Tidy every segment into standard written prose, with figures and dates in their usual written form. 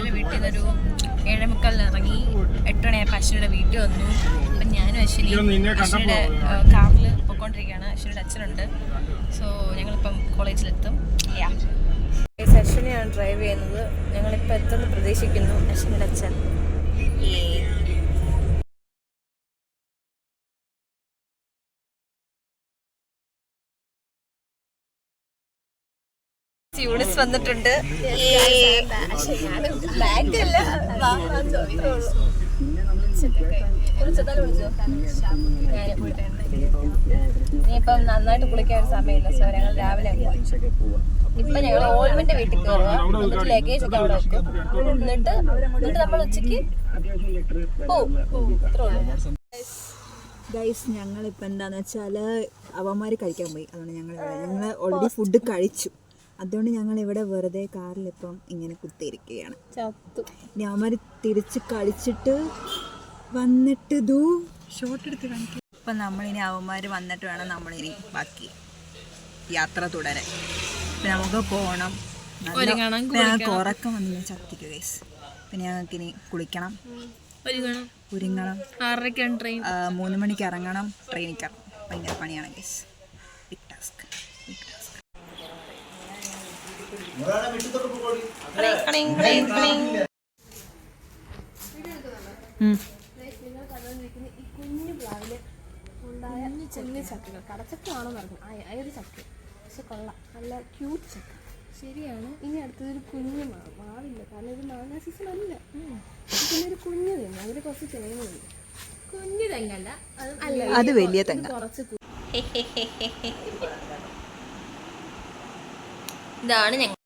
രാവിലെ വീട്ടിൽ നിന്നൊരു 7:45 ഇറങ്ങി 8 മണിയായപ്പോൾ അശ്വിനിയുടെ വീട്ടിൽ വന്നു. അപ്പം ഞാനും അശ്വിനിയുടെ കാറിൽ പോയിക്കൊണ്ടിരിക്കുകയാണ്. അശ്വിനിയുടെ അച്ഛനുണ്ട്. സോ ഞങ്ങളിപ്പം കോളേജിലെത്തും. അശ്വിനെയാണ് ഡ്രൈവ് ചെയ്യുന്നത്. ഞങ്ങളിപ്പോൾ എത്തുമെന്ന് പ്രതീക്ഷിക്കുന്നു. അശ്വിനിയുടെ അച്ഛൻ യൂണിസ് വന്നിട്ടുണ്ട്. ഇനിയിപ്പം നന്നായിട്ട് കുളിക്കാൻ ഒരു സമയമില്ല. സോ ഞങ്ങൾ രാവിലെ ഇപ്പൊ ഞങ്ങൾ ഓൾമെന്റ് വീട്ടിൽ കയറുക. എന്നിട്ട് ലഗേജ് ഒക്കെ അവിടെ വെക്കും. എന്നിട്ട് നമ്മൾ ഉച്ചക്ക് പോവും. ഗൈസ് ഞങ്ങളിപ്പോൾ എന്താണെന്ന് വെച്ചാൽ അവന്മാർ കഴിക്കാൻ പോയി. അതുകൊണ്ട് ഞങ്ങൾ ഓൾറെഡി ഫുഡ് കഴിച്ചു. അതുകൊണ്ട് ഞങ്ങളിവിടെ വെറുതെ കാറിലിപ്പം ഇങ്ങനെ കുത്തിയിരിക്കുകയാണ്. ഇനി അവന്മാർ തിരിച്ച് കളിച്ചിട്ട് വന്നിട്ട് ഷോട്ട് എടുത്ത് കാണിക്കും. ഇപ്പം നമ്മളിനി അവന്മാർ വന്നിട്ട് വേണം നമ്മളിനി ബാക്കി യാത്ര തുടരാൻ. നമുക്ക് പോകണം. ഞങ്ങൾക്ക് ഉറക്കം വന്ന് ഞാൻ ചത്തിക്കും ഗൈസ്. പിന്നെ ഞങ്ങൾക്കിനി കുളിക്കണം, ഒരുങ്ങണം. 6:30 ട്രെയിൻ. 3 മണിക്ക് ഇറങ്ങണം. ട്രെയിനിൽ കയറണം. ഭയങ്കര പണിയാണ് ഗൈസ്. Big task. കുഞ്ഞു പ്ലാവില് ഉണ്ടായ ചെറിയ ചക്കകൾ കടച്ചക്കാണോ പറഞ്ഞു അയൊരു ചക്ക. പക്ഷെ കൊള്ളാം, നല്ല ക്യൂട്ട് ചക്ക. ശരിയാണ്. ഇനി അടുത്തതൊരു കുഞ്ഞു മാവില്ല, കാരണം ഇത് മാങ്ങ സീസൺ അല്ല. പിന്നെ ഒരു കുഞ്ഞു തെങ്ങ്, അതിൽ കുറച്ച് തേങ്ങയുണ്ട്. കുഞ്ഞു തെങ്ങല്ല, അത് വലിയ തെങ്ങ്. കുറച്ച് ഇതാണ് ഞങ്ങൾ.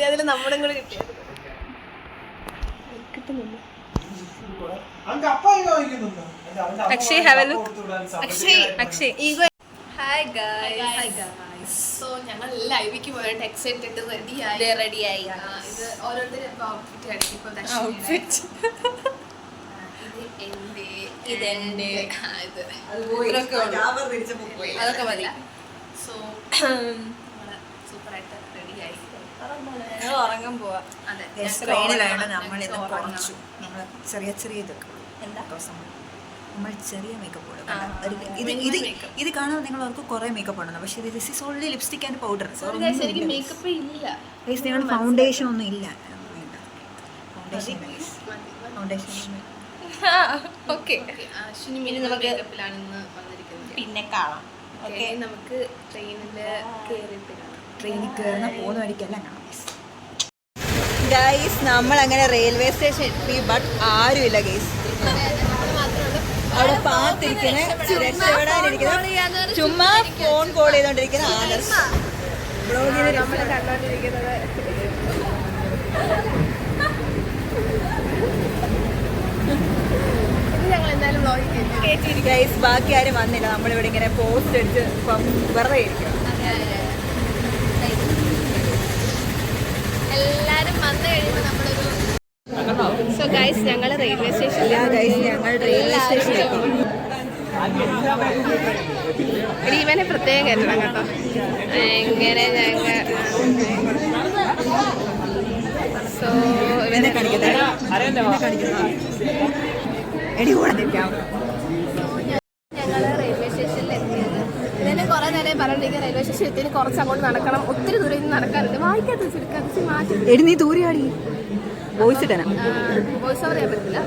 അതിൽ നമ്മളും കൂടെ കിട്ടിയത് കിട്ടുന്നില്ല. Akshay have A look. Akshay hi guys. So ഞങ്ങൾ ലൈവിക്ക് പോയിട്ട് എക്സൈറ്റ് ഇട്ട് റെഡിയായി. ഇത് ഓരോരുത്തരും ഔട്ട്ഫിറ്റ് കാണിക്കും. ഇപ്പോൾ ഔട്ട്ഫിറ്റ് അതൊക്കെ മതി. സോ സൂപ്പറായിട്ട് റെഡിയായി. ഞങ്ങൾ ഉറങ്ങാൻ പോവാ. ട്രെയിനിലാണ് നമ്മളിന്ന് കുറച്ചു. നമ്മൾ ചെറിയ ഇതൊക്കെ നമ്മൾ ചെറിയ മേക്കപ്പ് ഇത് കാണാൻ നിങ്ങൾ അവർക്ക് കുറേ മേക്കപ്പ് ഉണ്ടെന്ന്. പക്ഷേ this is only lipstick and powder. എനിക്ക് മേക്കപ്പ് ഇല്ല. നിങ്ങൾ ഫൗണ്ടേഷൻ ഒന്നും ഇല്ല. പിന്നെ കാണാം. നമുക്ക് ട്രെയിനിൽ കയറുന്ന പോകുന്ന വഴിക്കെല്ലാം കാണാം. ഗൈസ് നമ്മളങ്ങനെ റെയിൽവേ സ്റ്റേഷൻ എത്തി. ബട്ട് ആരുമില്ല ഗൈസ്. അവിടെ പാത്തിരിക്കുന്ന രക്ഷപ്പെടാനിരിക്കുന്ന ചുമ്മാ ഫോൺ കോൾ ചെയ്തോണ്ടിരിക്കുന്ന ആദർശ്. നമ്മളെ കണ്ടോണ്ടിരിക്കുന്നത് ഞങ്ങൾ എന്തായാലും ഗൈസ് ബാക്കി ആരും വന്നില്ല. നമ്മളിവിടെ ഇങ്ങനെ പോസ്റ്റ് അടിച്ച് വെറുതെ ഇരിക്കണം. എല്ലാരും വന്നു കഴിയുമ്പോൾ നമ്മളൊരു സോ ഗൈസ് ഞങ്ങൾ റെയിൽവേ സ്റ്റേഷനിൽ ഇവനെ പ്രത്യേകം കയറ്റണം കേട്ടോ. എങ്ങനെ ഞങ്ങൾ സോ ഇവനെ ഞങ്ങൾ റെയിൽവേ സ്റ്റേഷനിൽ എത്തിയത്. ഇതിന് കുറേ നേരം പറഞ്ഞിരിക്കുക. റെയിൽവേ സ്റ്റേഷൻ എത്തിന് കുറച്ച് അങ്ങോട്ട് നടക്കണം. ഒത്തിരി ദൂരം ഇന്ന് നടക്കാറുണ്ട്. വായിക്കാത്ത വെച്ചെടുക്കാൻ മാറ്റി നീ ദൂരെയാടി വോയിസ് ഇടാനാ. വോയിസ് ഓവർ ചെയ്യാൻ പറ്റില്ല.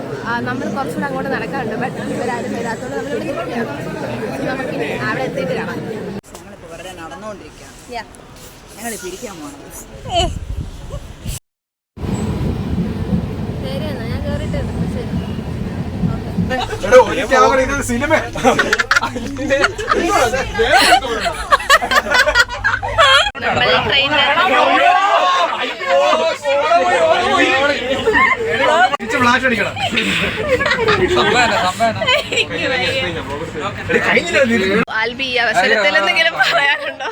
നമ്മൾ കുറച്ചുകൂടെ അങ്ങോട്ട് നടക്കാറുണ്ട്. ബട്ട് ഇവരാരും വരാത്തതുകൊണ്ട് നമ്മളിവിടെ നിൽക്കുകയാണ്. നമുക്ക് അവിടെ എത്തിയിട്ട് കാണാം. ഞങ്ങളിപ്പോൾ വെറുതെ നടന്നുകൊണ്ടിരിക്കുകയാണ്. ഞങ്ങൾ പിരിക്കാൻ പോകണം. ശരി എന്നാ ഞാൻ കയറിയിട്ടുണ്ട്. സിനിമ ഫ്ലാഷ് അടിക്കണം. ആൽബി ഈ അവസരത്തിൽ എന്തെങ്കിലും പറയാനുണ്ടോ?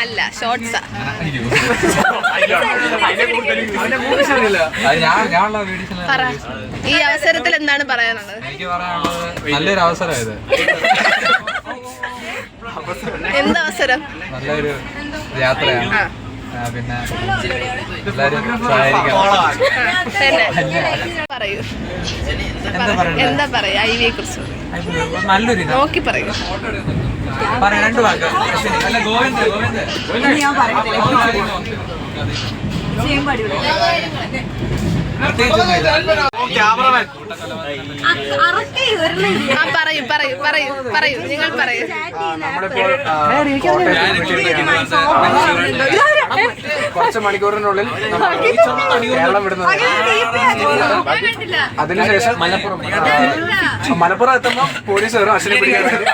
അല്ല, ഷോർട്സാ. ഈ അവസരത്തിൽ എന്താണ് പറയാനുള്ളത്? എനിക്ക് പറയാനുള്ളത് നല്ലൊരു അവസരമായത്. എന്തവസരം? നല്ലൊരു യാത്രയാണ്. പിന്നെ എല്ലാവരും സഹായിക്കണം. പറയൂ, എന്താ പറയുക, എന്താ പറയാ ഐവിയെ കുറിച്ച്? നല്ലൊരു നോക്കി പറയൂ. പറയാം, 2 വാക്ക്. അല്ല, ഗോവിന്ദ് ഞാൻ പറയത്തില്ല ക്യാമറമാൻ പറയൂ പറയൂ പറയൂ പറയൂ, നിങ്ങൾ പറയൂ. കുറച്ച് മണിക്കൂറിനുള്ളിൽ കേരളം വിടുന്നത്. അതിനുശേഷം മലപ്പുറം എത്തുമ്പോൾ പോലീസ് വരും അശ്വിനെ പിടിക്കാൻ വേണ്ടി.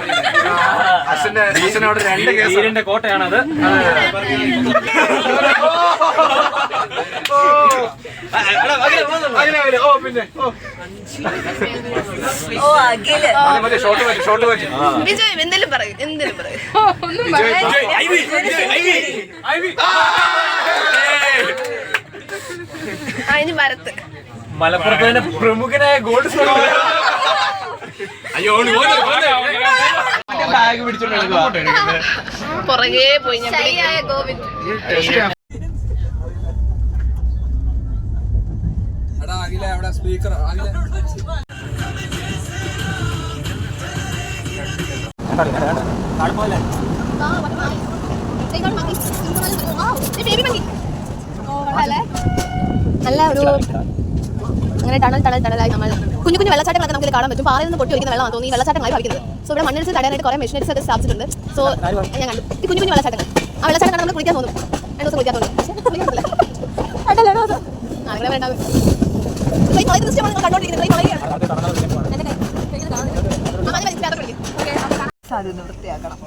അശ്വിനോട് 2 കേസിന്റെ കോട്ടയാണത്. വിജയ് എന്തെങ്കിലും പറയൂ, എന്തെങ്കിലും പറയൂ. ഇനി ഭരത്ത്. മലപ്പുറത്തെ പ്രമുഖനായ ഗോൾഡ് ബാഗ് പിടിച്ചോണ്ട് പുറകെ പോയി ഞാൻ ഗോവിന്ദ്. അവിടെ സ്പീക്കർ നല്ല ഒരു അങ്ങനെ ടണലായി നമ്മൾ കുഞ്ഞു കുഞ്ഞു വെള്ളച്ചാട്ടങ്ങളൊക്കെ നമുക്ക് കാണാൻ പറ്റും. പാറയിൽ നിന്ന് പൊട്ടി ഒഴിക്കുന്ന വെള്ളമാണ് തോന്നി വെള്ളച്ചാട്ടങ്ങളായി ഭാവിക്കുന്നത്. സോ ഇവിടെ മണ്ണിടിച്ച് തടയാനായിട്ട് കുറേ മെഷീനറീസ് ഒക്കെ സ്ഥാപിച്ചിട്ടുണ്ട്. സോ ഞാൻ കണ്ടു ഈ കുഞ്ഞു കുഞ്ഞു വെള്ളച്ചാട്ടങ്ങൾ. ആ വെള്ളച്ചാട്ടം നമ്മൾ കുളിക്കാൻ തോന്നും. 2 ദിവസം കുളിക്കാൻ തോന്നും. അങ്ങനെ വേണ്ട. ദൃശ്യമാണ് നിങ്ങൾ കണ്ടോണ്ടിരിക്കുന്നത്. സാധ്യത വൃത്തിയാക്കണം.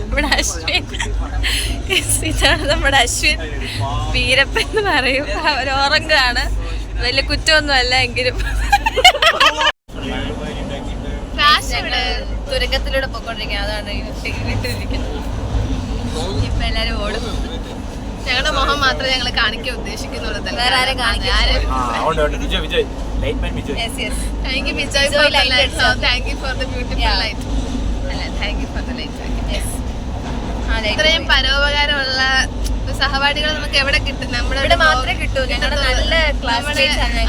നമ്മുടെ അശ്വിൻ, ഇതാണ് നമ്മുടെ അശ്വിൻ. വീരപ്പൻ എന്ന് പറയും. അവർ ഉറങ്ങാണ്. വലിയ കുറ്റമൊന്നും അല്ല എങ്കിലും തുരങ്കത്തിലൂടെ പൊക്കോണ്ടിരിക്കുക. അതാണ് ഇട്ടിരിക്കുന്നത്. ഇപ്പൊ എല്ലാരും ഓടും. ഞങ്ങളുടെ മുഖം മാത്രമേ ഞങ്ങൾ കാണിക്കാൻ ഉദ്ദേശിക്കുന്നുള്ളൂ. വേറെ ആരും കാണിക്കാൻ. Thank you, Vijay, for the light. Thank you for the beautiful light. Thank you for the light. ഇത്രയും പരോപകാരമുള്ള സഹപാഠികൾ നമുക്ക് എവിടെ കിട്ടും? നമ്മുടെ ഇവിടെ മാത്രമേ കിട്ടൂ. ഞങ്ങളുടെ നല്ല ക്ലാസ്മേറ്റ്സ് ആണ്.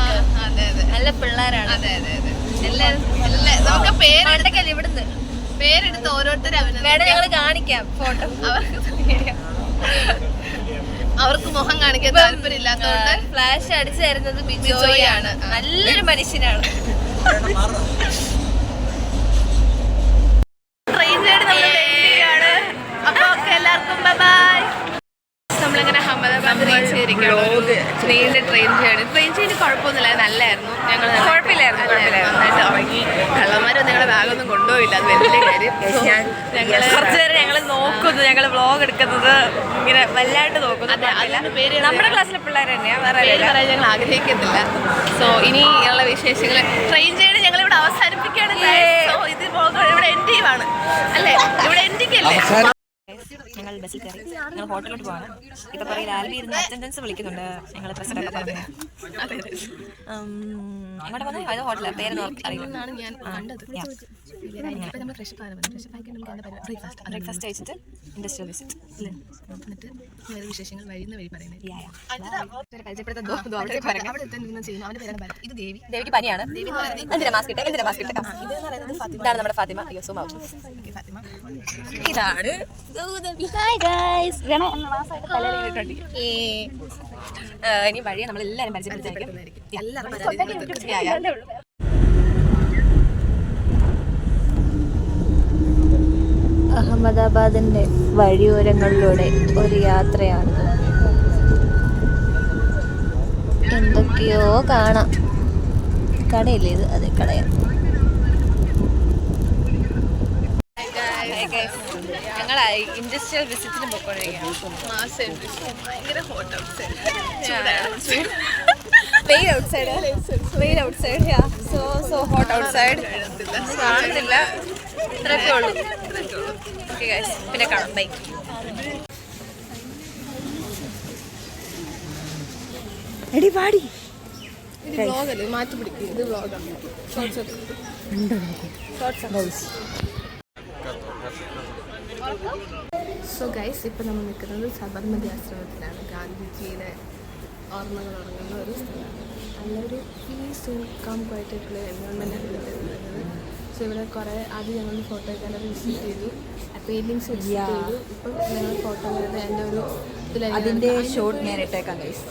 അതെ അതെ, നല്ല പിള്ളേരാണ്. അതെ അതെ അതെ. എല്ലാവരും നമുക്ക് പേരെടുക്കല്ലേ ഇവിടുന്ന് പേരെടുത്ത് ഓരോരുത്തരും വേണം ഞങ്ങൾ കാണിക്കാം ഫോട്ടോ. അവർക്ക് മുഖം കാണിക്കാൻ താല്പര്യമില്ലാത്തതുകൊണ്ട് ഫ്ലാഷ് അടിച്ചു തരുന്നത് ബിജോയാണ്. നല്ലൊരു മനുഷ്യനാണ്. ട്രെയിൻ ജേർണി നമ്മൾ ഡൽഹിയാണ്. അപ്പൊ എല്ലാവർക്കും ബൈ ബൈ. നമ്മളിങ്ങനെ അഹമ്മദാബാദ് റീച്ച് ചെയ്തിരിക്കുകയാണ്. നീണ്ട ട്രെയിൻ ജേർണി കുഴപ്പമൊന്നുമില്ല, നല്ലായിരുന്നു. ഞങ്ങൾ നന്നായിട്ട് ഉറങ്ങി. കള്ളന്മാരൊന്നും ഞങ്ങളുടെ ബാഗൊന്നും കൊണ്ടുപോയില്ല, അത് വലിയ കാര്യം. കുറച്ചു നേരം ഞങ്ങൾ നോക്കുന്നു, ഞങ്ങൾ വ്ളോഗ് എടുക്കുന്നത് ഇങ്ങനെ വല്ലാണ്ട് നോക്കുന്നു. നമ്മുടെ ക്ലാസ്സിലെ പിള്ളേർ തന്നെയാ, വേറെ പറയാൻ ഞങ്ങൾ ആഗ്രഹിക്കുന്നില്ല. സോ ഇനിയുള്ള വിശേഷങ്ങൾ ട്രെയിൻ ജേർണി ഞങ്ങൾ ഇവിടെ അവസാനിപ്പിക്കുകയാണ്. ഇത് ഇവിടെ എൻഡ് ചെയ്യുവാണ് അല്ലേ? ഇവിടെ എൻഡിക്കല്ലേ? ഞങ്ങൾ ബസ്സിൽ കയറി ഞങ്ങൾ ഹോട്ടലിലോട്ട് പോകണം. ഇപ്പൊ പറയും ആൽബി ഇരുന്ന് അറ്റൻഡൻസ് വിളിക്കുന്നുണ്ട്. ഞങ്ങൾ പ്രസിഡന്റ് പറഞ്ഞു എങ്ങോട്ട് വന്നത്? അത് ഹോട്ടലാണ്, പേരൊന്നും അറിയില്ല. ഞാൻ കണ്ടത് ബ്രേക്ക്ഫാസ്റ്റ് കഴിച്ചിട്ട് ഇൻഡസ്ട്രിയൽ വിസിറ്റ്. എന്നിട്ട് വിശേഷങ്ങൾ വഴി പറയുന്നത്. ഇത് ദേവി. ദേവിക്ക് പനിയാണ്. എന്തിനാ മാസ്ക് ഇട്ട്? ഇതാണ് നമ്മുടെ ഫാത്തിമ. ഇതാണ് ഇനി വഴിയെ നമ്മൾ എല്ലാവരും പരിചയപ്പെടുത്തായിരിക്കും. അഹമ്മദാബാദിൻ്റെ വഴിയോരങ്ങളിലൂടെ ഒരു യാത്രയാണ്. എന്തൊക്കെയോ കാണാം. കടയില്ലേ ഇത്? അതെ, കടയാണ്. ഞങ്ങൾ ഇൻഡസ്ട്രിയൽ വിസിറ്റിന് പോയിക്കൊണ്ടിരിക്കുകയാണ്. ഭയങ്കര hot outside so hot outside. കാണുന്നില്ല, ഇത്രയൊക്കെ ഉള്ളൂ. ഓക്കെ ഗൈസ്, പിന്നെ കാണാം. ബൈ. എടി പാടി ഇത് വ്ളോഗല്ലേ, മാറ്റി പിടിക്കും. ഇത് വ്ളോഗാണ്. സോ ഗൈസ്, ഇപ്പം നമ്മൾ നിൽക്കുന്നത് സബർമതി ആശ്രമത്തിലാണ്. ഗാന്ധിജിയുടെ ഓർമ്മകൾ ഉറങ്ങുന്ന ഒരു സ്ഥലമാണ്. നല്ലൊരു പീസ് കം ക്വയറ്റായിട്ടുള്ള എൻവയോൺമെൻറ്റാണ് വരുന്നത്. സോ ഇവിടെ കുറേ ആദ്യം ഞങ്ങൾ ഫോട്ടോ എടുക്കാനൊക്കെ വിസിറ്റ് ചെയ്തു, പെയിൻറ്റിങ്സ് വിസിറ്റ് ചെയ്തു. ഇപ്പം ഞങ്ങൾ ഫോട്ടോ എടുത്ത് എൻ്റെ ഒരു അതിന്റെ ഷോട്ട് ഞാൻ ഇട്ടേക്കാം ഗൈസ്.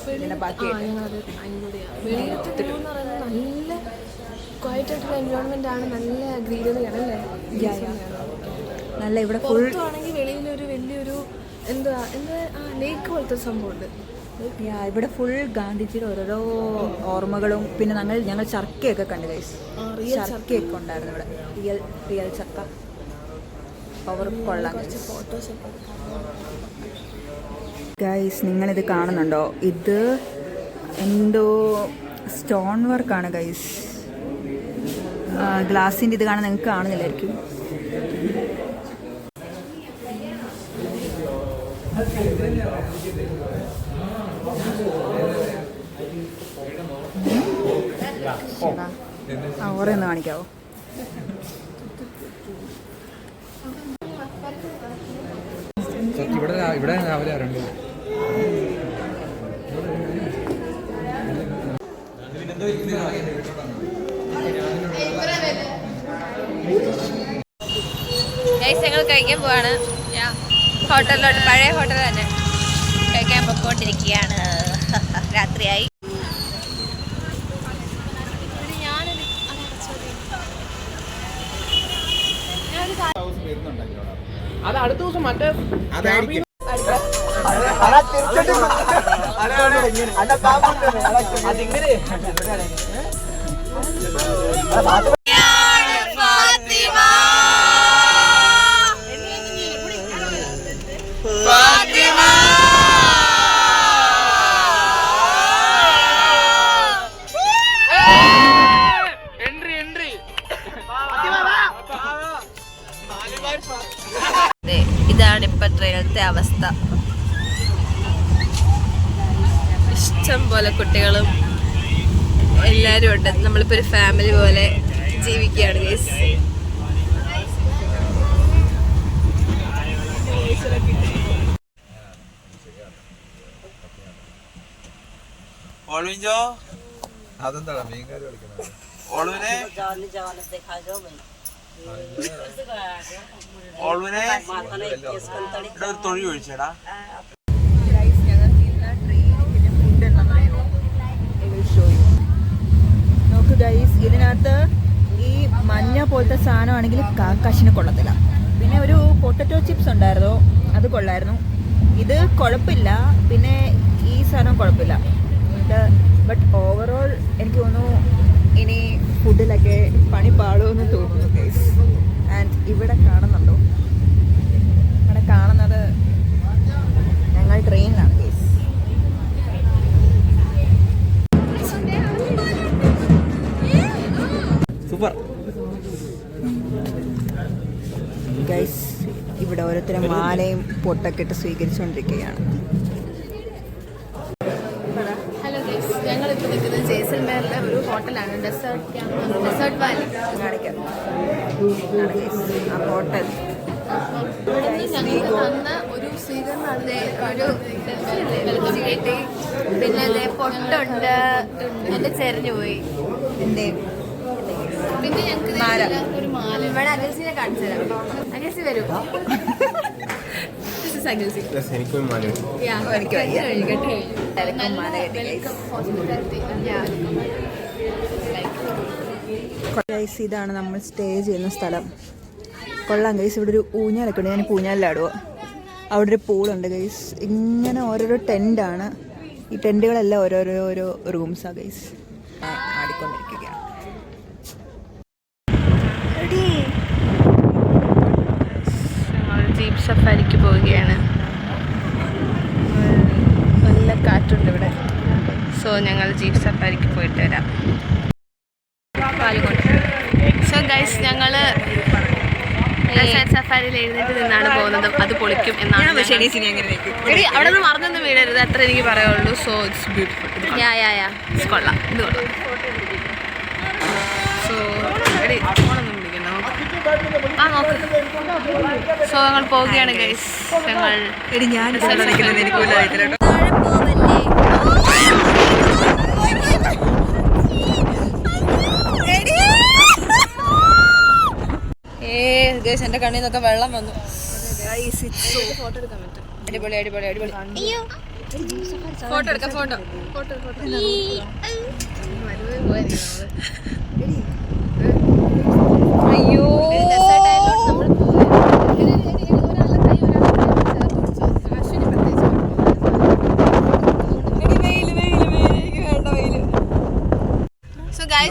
ബാക്കി ഞങ്ങളത് അതിലൂടെയാണ്. വെളിയിലത്തെ വ്യൂ എന്ന് പറയുന്നത് നല്ല ക്വയറ്റായിട്ടുള്ള എൻവയോൺമെൻ്റ് ആണ്. നല്ല ഗ്രീനറിയാണ് അല്ലേ? നല്ല ഇവിടെ ഫുൾ ആണെങ്കിൽ വെളിയിലൊരു വലിയൊരു എന്താ ലേക്ക് പോലത്തെ സംഭവമുണ്ട്. ഇവിടെ ഫുൾ ഗാന്ധിജിയുടെ ഓരോരോ ഓർമ്മകളും പിന്നെ ഞങ്ങൾ ചർക്കയൊക്കെ കണ്ടു ഗൈസ്. ചർക്കയൊക്കെ ഉണ്ടായിരുന്നു ഇവിടെ. റിയൽ ചക്ക പവർ കൊള്ളാം ഫോട്ടോസൊക്കെ ഗൈസ്. നിങ്ങളിത് കാണുന്നുണ്ടോ? ഇത് എന്തോ സ്റ്റോൺ വർക്കാണ് ഗൈസ്. ഗ്ലാസിൻ്റെ ഇത് കാണാൻ നിങ്ങൾക്ക് കാണുന്നില്ലായിരിക്കും. ഓരോന്ന് കാണിക്കാവോ? ഇവിടെ രാവിലെ ആരുണ്ട്? ഞങ്ങൾ കഴിക്കാൻ പോവാണ്. ഹോട്ടലിലോട്ട്, പഴയ ഹോട്ടൽ തന്നെ കഴിക്കാൻ പൊക്കോണ്ടിരിക്കുകയാണ്. രാത്രിയായി. അത് അടുത്ത ദിവസം മറ്റേ ഇതാണ് ഇപ്പൊ ട്രെയിനത്തെ അവസ്ഥ. ഇഷ്ടം പോലെ കുട്ടികളും എല്ലാരും ഉണ്ട്. നമ്മളിപ്പോ ഒരു ഫാമിലി പോലെ ജീവിക്കുകയാണ് ഗൈസ്. അതെന്താ മീൻകാരി കളിക്കുന്നത്? തൊഴിൽ ഒഴിച്ചേടാ. നോക്ക് ഗൈസ്, ഇതിനകത്ത് ഈ മഞ്ഞ പോലത്തെ സാധനമാണെങ്കിൽ കാക്കാശിന് കൊള്ളത്തില്ല. പിന്നെ ഒരു പൊട്ടറ്റോ ചിപ്സ് ഉണ്ടായിരുന്നു, അത് കൊള്ളായിരുന്നു. ഇത് കുഴപ്പമില്ല. പിന്നെ ഈ സാധനം കുഴപ്പമില്ല. ബട്ട് ഓവറോൾ എനിക്ക് തോന്നുന്നു ഇനി ഫുഡിലൊക്കെ പണി പാടുമെന്ന് തോന്നുന്നു ഗൈസ്. ആൻഡ് ഇവിടെ കാണുന്നുണ്ടോ? ഇവിടെ കാണുന്നത് ഞങ്ങൾ ട്രെയിനിലാണ് ഗൈസ്. Super guys. ഇവിടെ ഓരോരുത്തരും മാലയും പൊട്ടൊക്കെ ഇട്ട് സ്വീകരിച്ചുകൊണ്ടിരിക്കുകയാണ്. ഹലോ ഗൈസ്, ഞങ്ങളിപ്പോൾ നിൽക്കുന്നത് ജയ്സൽമേറിലെ ഒരു ഹോട്ടലാണ്. ഡെസേർട്ട് വാലി കാണിക്കാം. ആ ഹോട്ടൽ ഞങ്ങൾക്ക് തന്ന ഒരു സ്വീകരണം, ഒരു വെൽക്കം കേട്ടി. പിന്നെ അതേ പൊട്ടുണ്ട്, എൻ്റെ ചെരിഞ്ഞു പോയി. എൻ്റെ പിന്നെ ഞങ്ങൾക്ക് ഒരു മാല ഇവിടെ അഗൽസിനെ കാണിച്ചു തരാം. അഗൽസി വരും. എനിക്കും മാല. എനിക്ക് ഗൈസ്, ഇതാണ് നമ്മൾ സ്റ്റേ ചെയ്യുന്ന സ്ഥലം. കൊള്ളാം ഗൈസ്. ഇവിടെ ഒരു ഊഞ്ഞാലൊക്കെ ഉണ്ട്. ഞാൻ ഊഞ്ഞാലിലാടുക. അവിടെ ഒരു പൂളുണ്ട് ഗൈസ്. ഇങ്ങനെ ഓരോരോ ടെൻ്റാണ്. ഈ ടെൻറ്റുകളെല്ലാം ഓരോരോ റൂംസാണ് ഗൈസ്. ആടിക്കൊണ്ടിരിക്കുകയാണ്. ജീപ്പ് സഫാരിക്ക് പോവുകയാണ്. നല്ല കാറ്റുണ്ട് ഇവിടെ. സോ ഞങ്ങൾ ജീപ്പ് സഫാരിക്ക് പോയിട്ട് വരാം. സോ ഗൈസ്, ഞങ്ങൾ സഫാരി പാരിൽ എഴുന്നേറ്റ് നിന്നാണ് പോകുന്നത്. അത് പൊളിക്കും എന്നാണ്. എടി അവിടെ നിന്ന് മറന്നൊന്നും വീഴരുത്, അത്ര എനിക്ക് പറയുള്ളൂ. So it's beautiful. കൊള്ളാം, ഇത് കൊള്ളാം. സോ എടി ഫോണൊന്നും വിളിക്കണോ? ആ നോക്ക്. സോ ഞങ്ങൾ പോവുകയാണ് ഗൈസ്. ഞങ്ങൾ എന്റെ കണ്ണിൽ നിന്നൊക്കെ വെള്ളം വന്നു. അടിപൊളി അടിപൊളി അടിപൊളി. ഫോട്ടോ എടുക്കാം. ഫോട്ടോ അയ്യോ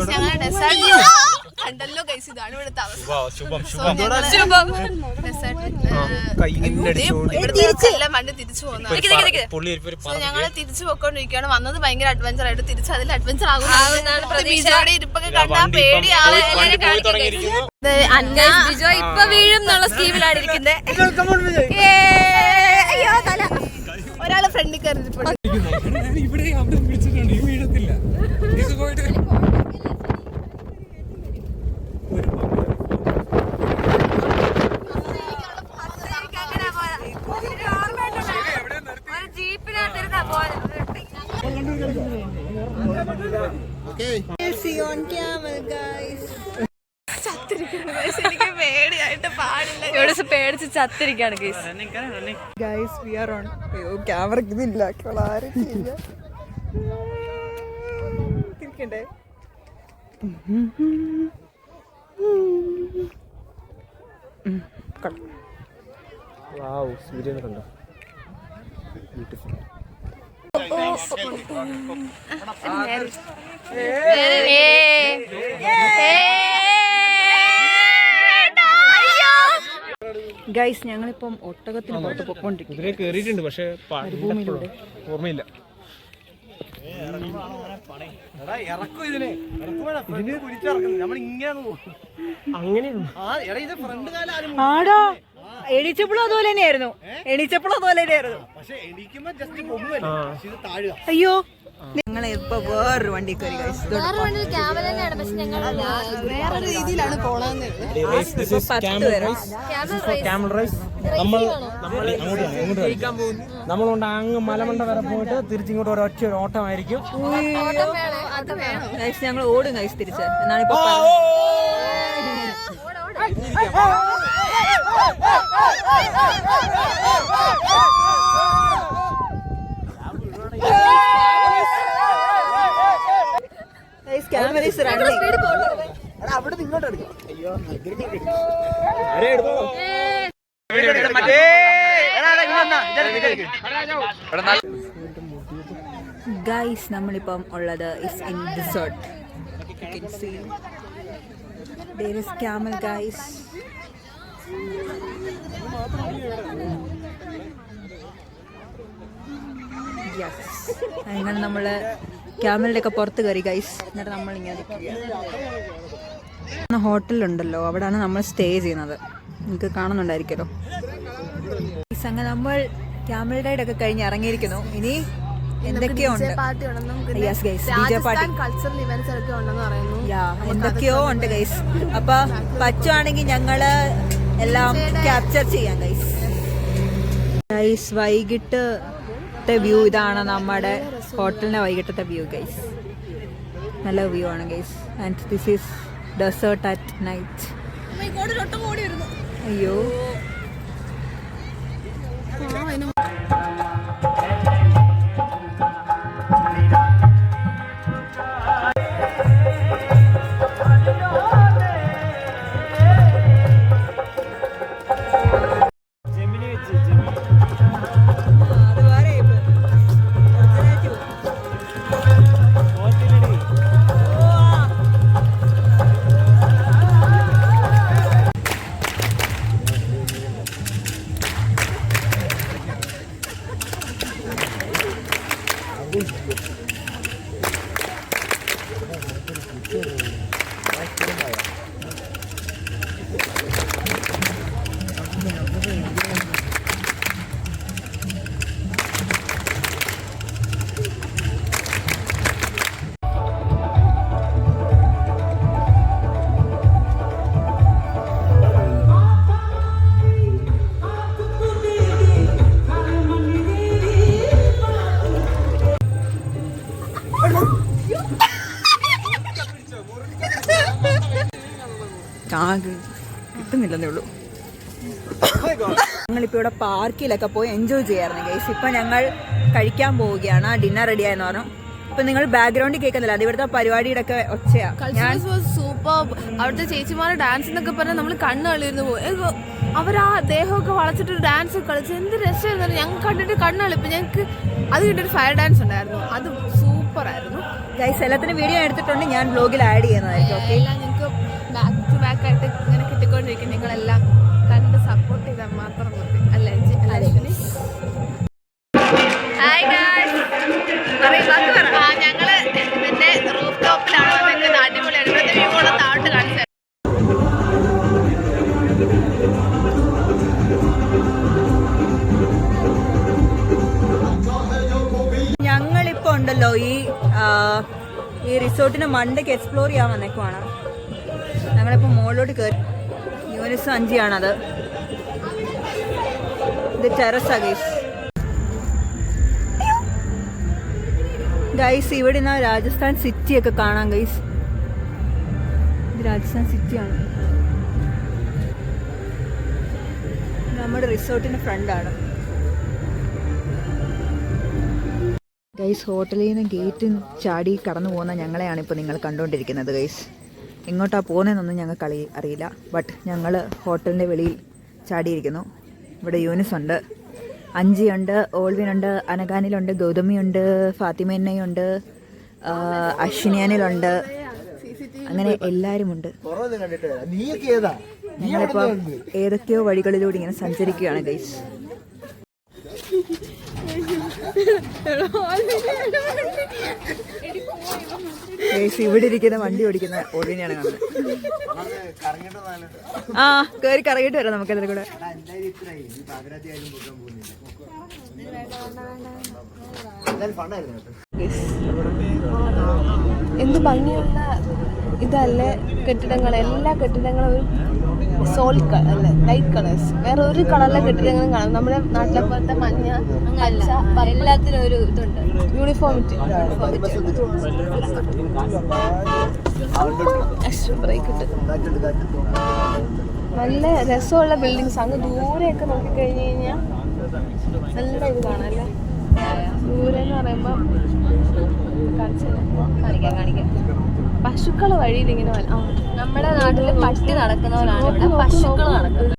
ഞങ്ങൾ ഡെസേർട്ട് കണ്ടല്ലോ ഗൈസ്. ഇതാണ് ഇവിടുത്തെ അവസ്ഥ. എല്ലാം മണ്ണ് തിരിച്ചു പോകുന്നതാണ്. ഞങ്ങൾ തിരിച്ചു പോയിക്കൊണ്ടിരിക്കുകയാണ്. വന്നത് ഭയങ്കര അഡ്വഞ്ചർ ആയിട്ട് തിരിച്ച് അതിൽ അഡ്വഞ്ചർ ആകുന്നതാണ്. ഇരിപ്പൊക്കെ കണ്ടാൽ പേടിയാണ്. ബിജോ ഇപ്പൊ വീഴും എന്നുള്ള സ്കീമിലാണ് ഇരിക്കുന്നത്. ഒരാളെ ഫ്രണ്ടിൽ കയറിയിട്ടുണ്ട്. എനിക്ക് പേടിയായിട്ട് പാടില്ല. ഇവിടെ പേടിച്ച് ചത്തിരിക്കാണ് ഗൈസ്. ക്യാമറക്കില്ല തിരിക്കണ്ടേ? സൂര്യനെ കണ്ടോ? ബ്യൂട്ടിഫുൾ. ഗൈസ് ഞങ്ങളിപ്പം ഒട്ടകത്തിന് പുറത്ത് പൊക്കോണ്ടിരിക്കും. ഇതിലെ കേറിയിട്ടുണ്ട്, പക്ഷെ ഓർമ്മയില്ല. ആടാ എണീച്ചപ്പോഴും അതുപോലെ തന്നെയായിരുന്നു. അയ്യോ ഞങ്ങളിപ്പോ വേറൊരു വണ്ടി കയറി ഗൈസ്. വേറൊരു രീതിയിലാണ് പോണെന്ന്. നമ്മളുണ്ട് അങ്ങ് മലമണ്ട വരെ പോയിട്ട് തിരിച്ചിങ്ങോട്ട് ഒരൊറ്റ ഓട്ടമായിരിക്കും. ഗൈസ് ഞങ്ങൾ ഓടും ഗൈസ് തിരിച്ച്. എന്നാണിപ്പോ അവിടെ ഇങ്ങോട്ട് എടുക്കാം. അയ്യോ ഗൈസ് നമ്മളിപ്പം ഉള്ളത് is in resort. You can see there is camel guys. Yes. അങ്ങനെ നമ്മള് ക്യാമലിന്റെ ഒക്കെ പുറത്ത് കയറി ഗൈസ്. എന്നിട്ട് നമ്മളിങ്ങനെ ഹോട്ടലുണ്ടല്ലോ, അവിടെയാണ് നമ്മൾ സ്റ്റേ ചെയ്യുന്നത്. നിങ്ങൾക്ക് കാണുന്നുണ്ടായിരിക്കുമല്ലോ. അങ്ങനെ നമ്മൾ ക്യാമൽ റൈഡ് ഒക്കെ കഴിഞ്ഞ് ഇറങ്ങിയിരിക്കുന്നു. ഇനി എന്തൊക്കെയോ ഉണ്ട്. Yes guys, DJ party, cultural events ഒക്കെ ഉണ്ടെന്ന് പറയുന്നു. എന്തൊക്കെയോ ഉണ്ട് ഗൈസ്. അപ്പൊ പറ്റുവാണെങ്കിൽ ഞങ്ങള് എല്ലാം ക്യാപ്ചർ ചെയ്യാം ഗൈസ്. ഗൈസ് വൈകിട്ടത്തെ വ്യൂ ഇതാണ്. നമ്മുടെ ഹോട്ടലിന്റെ വൈകിട്ടത്തെ വ്യൂ ഗൈസ്. നല്ല വ്യൂ ആണ് guys. And this is desert at night. അയ്യോ കിട്ടുന്നില്ലെന്നേ ഉള്ളൂ. ഞങ്ങളിപ്പോൾ ഇവിടെ പാർക്കിലൊക്കെ പോയി എൻജോയ് ചെയ്യാറുണ്ട് ഗൈസ്. ഇപ്പം ഞങ്ങൾ കഴിക്കാൻ പോവുകയാണ്. ഡിന്നർ റെഡിയായെന്ന് പറഞ്ഞു. ഇപ്പം നിങ്ങൾ ബാക്ക്ഗ്രൗണ്ടിൽ കേൾക്കുന്നില്ല, അത് ഇവിടുത്തെ പരിപാടിയുടെ ഒക്കെ ഒച്ചയാണ്. സൂപ്പർ. അവിടുത്തെ ചേച്ചിമാരുടെ ഡാൻസ് എന്നൊക്കെ പറഞ്ഞാൽ നമ്മൾ കണ്ണ് കളിയിരുന്നു പോകും. അവരാ ദേഹമൊക്കെ വളച്ചിട്ട് ഡാൻസ് കളിച്ച് എന്ത് രസമായിരുന്നു. ഞങ്ങൾ കണ്ടിട്ട് കണ്ണ് കളിപ്പം. ഞങ്ങൾക്ക് അത് കിട്ടിയൊരു ഫയർ ഡാൻസ് ഉണ്ടായിരുന്നു, അത് സൂപ്പർ ആയിരുന്നു ഗൈസ്. എല്ലാത്തിനും വീഡിയോ എടുത്തിട്ടുണ്ട്, ഞാൻ ബ്ലോഗിൽ ആഡ് ചെയ്യുന്നതായിരിക്കും. ഓക്കെ, എല്ലാം ഞങ്ങൾക്ക് ബാക്ക് ടു ബാക്ക് ആയിട്ട് ഇങ്ങനെ കിട്ടിക്കൊണ്ടിരിക്കും. നിങ്ങളെല്ലാം കണ്ട് സപ്പോർട്ട് ചെയ്താൽ മാത്രം മതി. അല്ലേ? ഞങ്ങള് ഇതിന്റെ റൂഫ് ടോപ്പിലാണ് വന്നിരിക്കുന്നത്. അടിപൊളിയാണ്. ഇവിടുത്തെ വ്യൂ ഉള്ള താഴോട്ട് കാണിച്ചത്. ഞങ്ങളിപ്പോൾ ഉണ്ടല്ലോ ഈ റിസോർട്ടിന് മണ്ടയ്ക്ക് എക്സ്പ്ലോർ ചെയ്യാൻ വന്നേക്കുവാണ്. ഞങ്ങളിപ്പോൾ മുകളിലോട്ട് കയറി. യൂനിസ് 5 ഇത് ടെറസാ ഗൈസ്. ഗൈസ് ഇവിടെ നിന്ന് രാജസ്ഥാൻ സിറ്റിയൊക്കെ കാണാം ഗൈസ്. ഇത് രാജസ്ഥാൻ സിറ്റിയാണ്. നമ്മുടെ റിസോർട്ടിൻ്റെ ഫ്രണ്ടാണ് ഗൈസ്. ഹോട്ടലിൽ നിന്ന് ഗേറ്റ് ചാടി കടന്നു പോകുന്ന ഞങ്ങളെയാണ് ഇപ്പോൾ നിങ്ങൾ കണ്ടുകൊണ്ടിരിക്കുന്നത് ഗൈസ്. എങ്ങോട്ടാണ് പോകുന്നതെന്നൊന്നും ഞങ്ങൾക്ക് അറിയില്ല. ബട്ട് ഞങ്ങൾ ഹോട്ടലിൻ്റെ വെളിയിൽ ചാടിയിരിക്കുന്നു. ഇവിടെ യൂനിസ് ഉണ്ട്, അഞ്ചിയുണ്ട്, ഓൾവിനുണ്ട്, അനഗാനിലുണ്ട്, ഗൗതമിയുണ്ട്, ഫാത്തിമന്നയുണ്ട്, അശ്വിനിയാനിലുണ്ട്, അങ്ങനെ എല്ലാവരും ഉണ്ട്. ഞങ്ങളിപ്പോൾ ഏതൊക്കെയോ വഴികളിലൂടെ ഇങ്ങനെ സഞ്ചരിക്കുകയാണ് ഗൈസ്. ഇവിടെ ഇരിക്കുന്ന വണ്ടി ഓടിക്കുന്ന ഓൾവിനെയാണ് കാണുന്നത്. ആ കയറി കറങ്ങിട്ട് വരാം നമുക്ക് അതിൽ കൂടെ. എന്ത് ഭംഗിയുള്ള ഇതല്ലേ കെട്ടിടങ്ങൾ. എല്ലാ കെട്ടിടങ്ങളും ഒരു സോൾ അല്ലേ, ലൈറ്റ് കളേഴ്സ്. വേറെ ഒരു കളറിലെ കെട്ടിടങ്ങളും കാണാം. നമ്മുടെ നാട്ടിലെ പോലത്തെ മഞ്ഞ, പച്ച, എല്ലാത്തിനും ഒരു ഇതുണ്ട്, യൂണിഫോമിറ്റി. നല്ല രസമുള്ള ബിൽഡിങ്സ്. അങ്ങ് ദൂരെയൊക്കെ നോക്കിക്കഴിഞ്ഞ് കഴിഞ്ഞാൽ നല്ല ഇത് കാണാം അല്ലേ. ദൂരെ എന്ന് പറയുമ്പോൾ കാണിക്കാം പശുക്കൾ വഴിയിൽ ഇങ്ങനെ നമ്മുടെ നാട്ടില് പട്ടി നടക്കുന്നവരാണ് ഇവിടെ പശുക്കൾ നടക്കുന്നത്.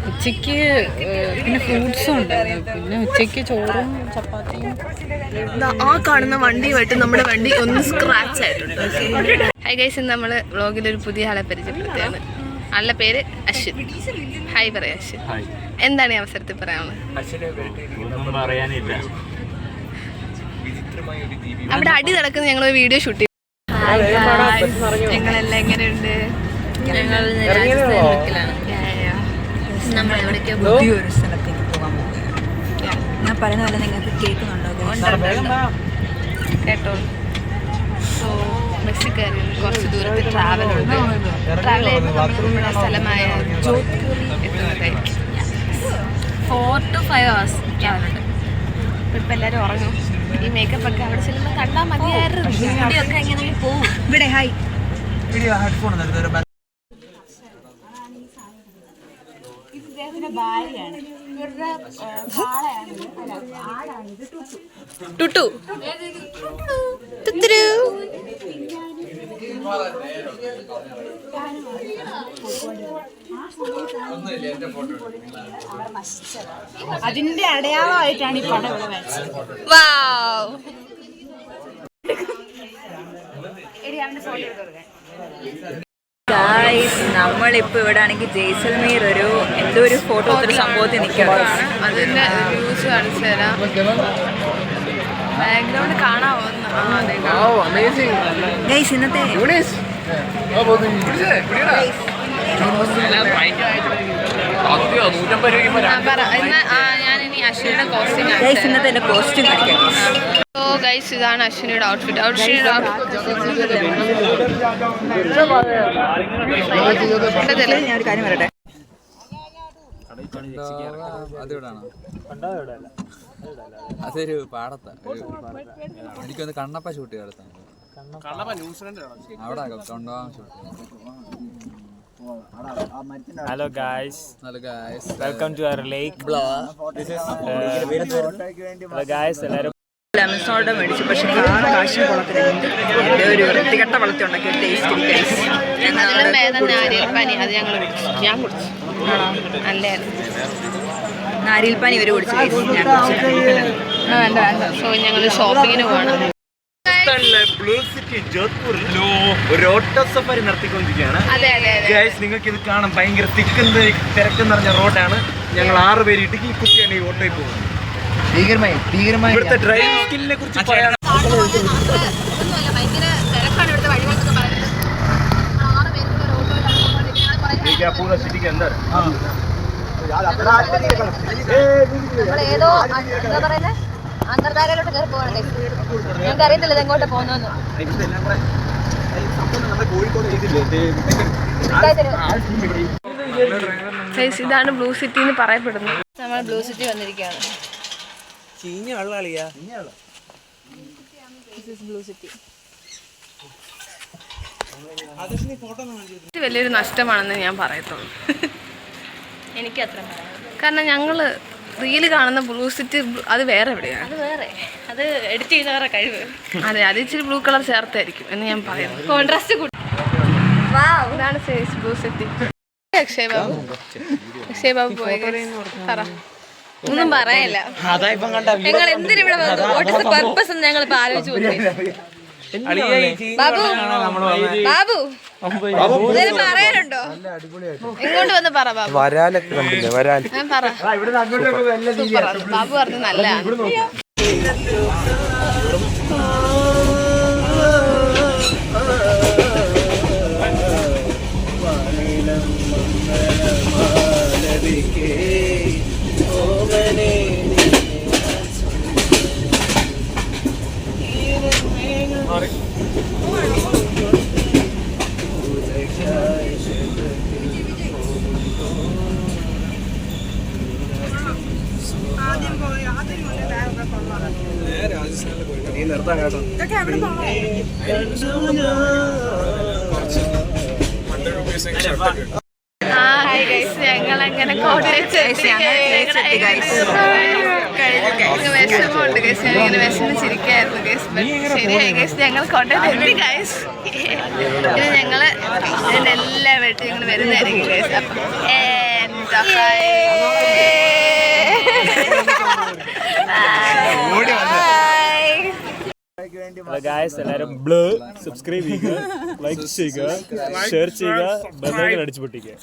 ഉച്ചയ്ക്ക് പിന്നെ ഫ്രൂട്ട്സും ഉണ്ടായിരുന്നു. പിന്നെ ഉച്ചയ്ക്ക് ചോറും ചപ്പാത്തിയും. ആ കാണുന്ന വണ്ടിയുമായിട്ട് നമ്മുടെ വണ്ടി ഒന്ന് സ്ക്രാച്ച് ആയിട്ടുണ്ട്. ഹൈ ഗൈസ്, ഇന്ന് നമ്മൾ വ്ളോഗിലൊരു പുതിയ ആളെ പരിചയപ്പെടുത്തുകയാണ്. ആളുടെ പേര് അശ്വിൻ. ഹായ് പറയാം അശ്വിൻ. എന്താണ് ഈ അവസരത്തിൽ പറയാനുള്ളത്? അവിടെ അടി നടക്കുന്ന ഞങ്ങളൊരു വീഡിയോ ഷൂട്ട് ചെയ്തു. ഞങ്ങളെല്ലാം എങ്ങനെയുണ്ട്? നമ്മൾ എവിടേക്കോ പുതിയൊരു സ്ഥലത്തേക്ക് പോകാൻ പോകുകയാണ്. ഞാൻ പറയുന്ന പോലെ നിങ്ങൾക്ക് കേൾക്കുന്നുണ്ടോ കേട്ടോ? സോ ബസ്സിൽ കയറി കുറച്ച് ദൂരത്തിൽ ട്രാവലുണ്ട്. ട്രാവൽ ചെയ്യുമ്പോൾ നമ്മുടെ സ്ഥലമായ ജോധ്പൂരിൽ എത്തുന്നതായിരിക്കും. 4 to 5 hours ട്രാവലുണ്ട്. ഇപ്പം എല്ലാവരും ഉറങ്ങും. ഈ മേക്കപ്പ് ഒക്കെ അവിടെ ചെല്ലുമ്പോൾ കണ്ടാൽ മതിയായിരുന്നു. മുടിയൊക്കെ എങ്ങനെ പോകും. ഇവിടെ ഹായ്. ടുട്ടു അതിന്റെ അടയാളമായിട്ടാണ് ഈ പടം ഇവിടെ വരച്ചത്. നമ്മളിപ്പോ ഇവിടെ ആണെങ്കിൽ ജയ്സൽമീർ എന്തോ ഒരു ഫോട്ടോ സംഭവത്തിൽ നിൽക്കുകയാണ്. അതിന്റെ വ്യൂസ് കാണിച്ചു തരാം. ബാക്ക്ഗ്രൗണ്ട് കാണാമോ? ഗൈസ് ഇന്നത്തെ ഞാനിനി അശ്വിനിയുടെ കോസ്റ്റ്യൂം ഗൈസ് ഇന്നത്തെ എന്റെ കോസ്റ്റ്യൂം കാണിക്കാം. സോ ഗൈസ് ഇതാണ് അശ്വിനിയുടെ ഔട്ട്ഫിറ്റ്. അശ്വിനിയുടെ ഞാൻ ഒരു കാര്യം പറയട്ടെ. അതിവിടാണോ? അതൊരു പാടത്താ. എനിക്കൊന്ന് കണ്ണപ്പ ഷൂട്ട് ചെയ്തെടുത്താണ്. അവിടെ കൊണ്ടുപോകാൻ shoot. Hello guys, hello guys, welcome to our lake. Hello guys, എല്ലാവരും ലെമൺ സോഡ മേടിച്ചു, പക്ഷെ കാശിന് കുളത്തിലുണ്ട് ഒരു വൃത്തികെട്ട വെള്ളത്തിൽ ഉണ്ടാക്കിയ ടേസ്റ്റ് അതിലും ഭേദം നാരിയൽപ്പാനി, അത് ഞങ്ങൾ കുടിച്ചു. ഞാൻ കുടിച്ചു, നല്ലായിരുന്നു. നാരിയൽപ്പാനി ഇവർ കുടിച്ചു. വേണ്ട വേണ്ട. സോ ഞങ്ങൾ ഷോപ്പിങ്ങിന് പോകണം. ബ്ലൂ സിറ്റി ജോധ്പൂരിൽ ഒരു ഓട്ടോ സഫാരി നടത്തിക്കൊണ്ടിരിക്കുകയാണ്. അതെ അതെ അതെ. ഗൈസ്, നിങ്ങൾക്ക് ഇത് കാണാം, ഭയങ്കര തിരക്ക് നിറഞ്ഞ റോഡാണ്. ഞങ്ങൾ 6 പേര് ഇടുക്കി കുട്ടിയാണ് ഈ ഓട്ടോയിൽ പോകുന്നത്. ഇവിടുത്തെ ഡ്രൈവിംഗ് സ്കില്ലിനെ കുറിച്ച് പറയാൻ ഒന്നുമല്ല, ഭയങ്കര തിരക്കാണ് ഇവിടുത്തെ വഴികളൊക്കെ പറയുന്നത്. 6 പേർക്ക് ഒരു ഓട്ടോയിലാണ് പൂरा सिटी के अंदर നമ്മളേതോ എന്താ പറയുന്നത്, അന്തർധാരയിലോട്ട് കയറി പോകണം. ഞങ്ങൾക്ക് അറിയത്തില്ല ഇത് എങ്ങോട്ട് പോകുന്നു. ഇതാണ് ബ്ലൂ സിറ്റി എന്ന് പറയപ്പെടുന്നത്. നമ്മൾ ബ്ലൂ സിറ്റി വന്നിരിക്കുകയാണ്. ബ്ലൂ സിറ്റി ഇത് വലിയൊരു നഷ്ടമാണെന്ന് ഞാൻ പറയത്തുള്ളൂ. എനിക്ക് അത്ര കാരണം ഞങ്ങൾ റീല് കാണുന്ന ബ്ലൂ സിറ്റി അത് വേറെ എവിടെയാണ്. അത് വേറെ, അത് എഡിറ്റ് ചെയ്യുന്നവരുടെ കഴിവ്. അതെ, അത് ഇച്ചിരി ബ്ലൂ കളർ ചേർത്തായിരിക്കും എന്ന് ഞാൻ പറയുന്നു. കോൺട്രാസ്റ്റ് കൂടി. ഇതാണ് ബ്ലൂ സിറ്റി. അക്ഷയ് ബാബു, അക്ഷയ് ബാബു പോയി പറ. ഒന്നും പറയല്ല. ഞങ്ങൾ എന്തിനിവിടെ വന്നു? വാട്ട് ഇസ് ദ പർപ്പസ് എന്ന് ഞങ്ങൾ ഇപ്പൊ ആലോചിച്ചു. ബാബു ബാബു ഇതിന് പറയാനുണ്ടോ? ഇങ്ങോട്ട് വന്ന് പറ ബാബു. വരാലൊക്കെ കണ്ടില്ലേ? വരാൽ ഞാൻ പറ. സൂപ്പർ. ബാബു പറഞ്ഞു നല്ലതാണ്. ഹായ് ഗൈസ്, ഞങ്ങളങ്ങനെ കോട്ടയത്ത് വിഷമമുണ്ട് ഗൈസ്. ഞാനിങ്ങനെ വിഷമിച്ചിരിക്കായിരുന്നു ഗൈസ്. ശരിയായി ഗൈസ്, ഞങ്ങൾ കോട്ടയത്ത് എത്തി ഗൈസ്. ഇത് ഞങ്ങള് ഇതിൻ്റെ എല്ലാ വീട്ടിൽ ഞങ്ങൾ വരുന്നതായിരിക്കും ഗൈസ്. അപ്പം എന്താ ഗായ്സ്, എല്ലാവരും ബ്ലൂ സബ്സ്ക്രൈബ് ചെയ്യുക, ലൈക്ക് ചെയ്യുക, ഷെയർ ചെയ്യുക, ബെൽ ഐക്കൺ അടിച്ചു പൊട്ടിക്കുക.